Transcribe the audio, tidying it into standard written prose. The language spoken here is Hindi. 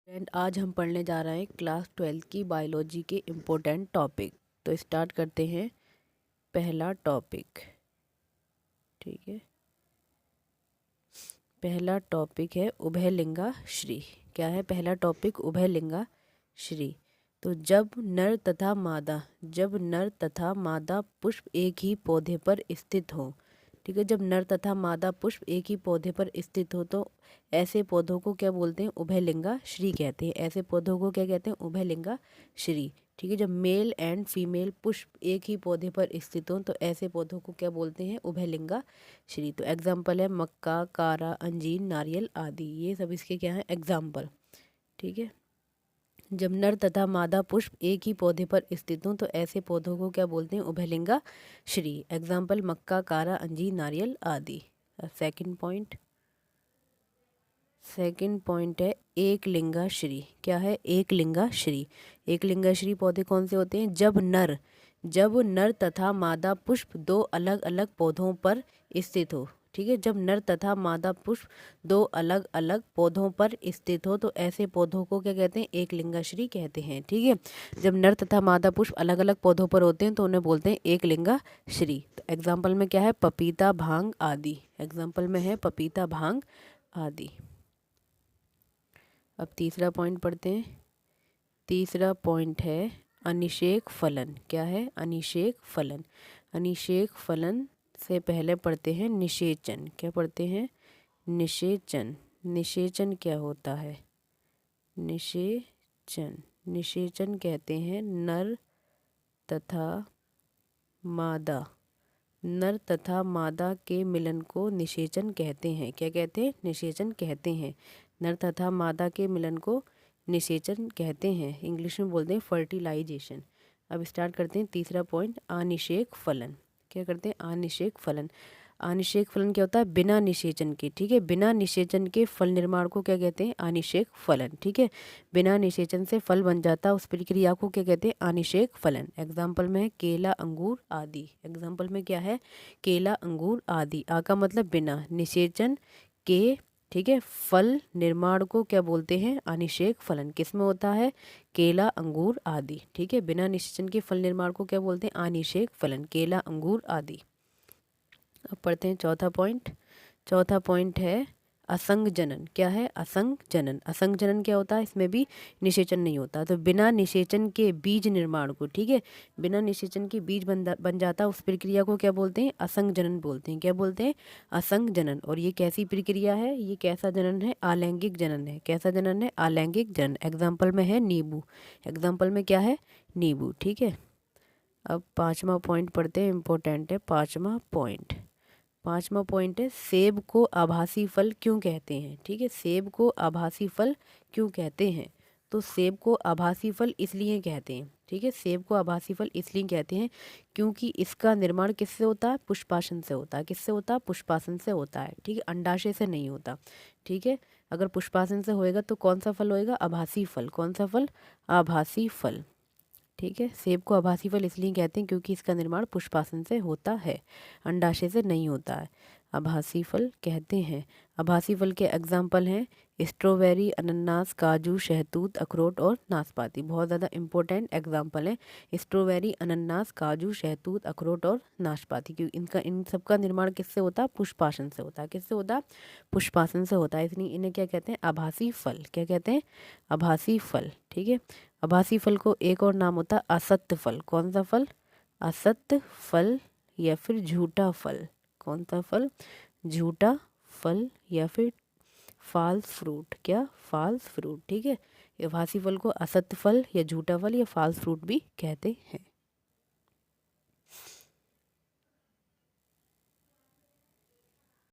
एंड आज हम पढ़ने जा रहे हैं क्लास 12 की बायोलॉजी के इम्पोर्टेंट टॉपिक। तो स्टार्ट करते हैं पहला टॉपिक। ठीक है, पहला टॉपिक है उभयलिंगा श्री। क्या है पहला टॉपिक? उभयलिंगा श्री। तो जब नर तथा मादा पुष्प एक ही पौधे पर स्थित हो, ठीक है, जब नर तथा मादा पुष्प एक ही पौधे पर स्थित हो तो ऐसे पौधों को क्या बोलते हैं? उभयलिंगा श्री कहते हैं। ऐसे पौधों को क्या कहते हैं? उभयलिंगा श्री। ठीक है, जब मेल एंड फीमेल पुष्प एक ही पौधे पर स्थित हो तो ऐसे पौधों को क्या बोलते हैं? उभयलिंगा श्री। तो एग्जाम्पल है मक्का, कारा, अंजीर, नारियल आदि। ये सब इसके क्या है? एग्जाम्पल। ठीक है, जब नर तथा मादा पुष्प एक ही पौधे पर स्थित हों तो ऐसे पौधों को क्या बोलते हैं? उभयलिंगा श्री। एग्जाम्पल मक्का, कारा, अंजीर, नारियल आदि। सेकंड पॉइंट है एकलिंगा श्री। क्या है? एकलिंगा श्री। एकलिंगा श्री पौधे कौन से होते हैं? जब नर तथा मादा पुष्प दो अलग अलग पौधों पर स्थित हो। ठीक है, जब नर तथा मादा पुष्प दो अलग अलग पौधों पर स्थित हो तो ऐसे पौधों को क्या कहते हैं? एकलिंगाश्री कहते हैं। ठीक है, जब नर तथा मादा पुष्प अलग अलग पौधों पर होते हैं तो उन्हें बोलते हैं एकलिंगाश्री। तो एग्जाम्पल में क्या है? पपीता, भांग आदि। एग्जाम्पल में है पपीता, भांग आदि। अब तीसरा पॉइंट पढ़ते हैं। तीसरा पॉइंट है अनिषेक फलन। क्या है? अनिषेक फलन। अनिषेक फलन से पहले पढ़ते हैं निषेचन। क्या पढ़ते हैं? निषेचन। निषेचन क्या होता है? निषेचन कहते हैं नर तथा मादा के मिलन को निषेचन कहते हैं। क्या कहते हैं? निषेचन कहते हैं। नर तथा मादा के मिलन को निषेचन कहते हैं। इंग्लिश में बोलते हैं फर्टिलाइजेशन। अब स्टार्ट करते हैं तीसरा पॉइंट, अनिषेक फलन। क्या करते हैं? अनिषेक फलन। अनिषेक फलन क्या होता है? बिना निषेचन के। ठीक है, बिना निषेचन के फल निर्माण को क्या कहते हैं? अनिषेक फलन। ठीक है, बिना निषेचन से फल बन जाता उस प्रक्रिया को क्या कहते हैं? अनिषेक फलन। एग्जाम्पल में है केला, अंगूर आदि। एग्जाम्पल में क्या है? केला, अंगूर आदि। आ का मतलब बिना निषेचन के, ठीक है, फल निर्माण को क्या बोलते हैं? अनिषेक फलन। किसमें होता है? केला, अंगूर आदि। ठीक है, बिना निषेचन के फल निर्माण को क्या बोलते हैं? अनिषेक फलन। केला, अंगूर आदि। अब पढ़ते हैं चौथा पॉइंट। चौथा पॉइंट है असंग जनन। क्या है? असंग जनन। असंग जनन क्या होता है? इसमें भी निषेचन नहीं होता। तो बिना निषेचन के बीज निर्माण को, ठीक है, बिना निषेचन के बीज बन जाता उस प्रक्रिया को क्या बोलते हैं? असंग जनन बोलते हैं। क्या बोलते हैं? असंग जनन। और ये कैसी प्रक्रिया है? ये कैसा जनन है? अलैंगिक जनन है। कैसा जनन है? अलैंगिक जनन। एग्जाम्पल में है नींबू। एग्जाम्पल में क्या है? नींबू। ठीक है, अब पाँचवा पॉइंट पढ़ते हैं, इंपॉर्टेंट है पाँचवा पॉइंट। पाँचवा पॉइंट है सेब को आभासी फल क्यों कहते हैं? ठीक है, सेब को आभासी फल क्यों कहते हैं? तो सेब को आभासी फल इसलिए कहते हैं, ठीक है, सेब को आभासी फल इसलिए कहते हैं क्योंकि इसका निर्माण किससे होता है? पुष्पासन से होता है। किससे होता है? पुष्पासन से होता है। ठीक है, अंडाशय से नहीं होता। ठीक है, अगर पुष्पासन से होएगा तो कौन सा फल होएगा? आभासी फल। कौन सा फल? आभासी फल। ठीक है, सेब को आभासी फल इसलिए कहते हैं क्योंकि इसका निर्माण पुष्पासन से होता है, अंडाशय से नहीं होता है। आभासी फल कहते हैं। आभासी फल के एग्जाम्पल हैं स्ट्रॉबेरी, अनानास, काजू, शहतूत, अखरोट और नाशपाती। बहुत ज़्यादा इंपॉर्टेंट एग्जाम्पल हैं स्ट्रॉबेरी, अनानास, काजू, शहतूत, अखरोट और नाशपाती, क्योंकि इन सब का निर्माण किससे होता है? पुष्पासन से होता है। किससे होता है? पुष्पासन से होता है, इसलिए इन्हें क्या कहते हैं? आभासी फल। क्या कहते हैं? आभासी फल। ठीक है, आभासी फल को एक और नाम होता है असत्य फल। कौन सा फल? असत्य फल या फिर झूठा फल। कौन सा फल? झूठा फल या फिर फॉल्स फ्रूट। क्या? False fruit. ठीक है, आभासी फल को असत्य फल या झूठा फल या फॉल्स फ्रूट भी कहते हैं।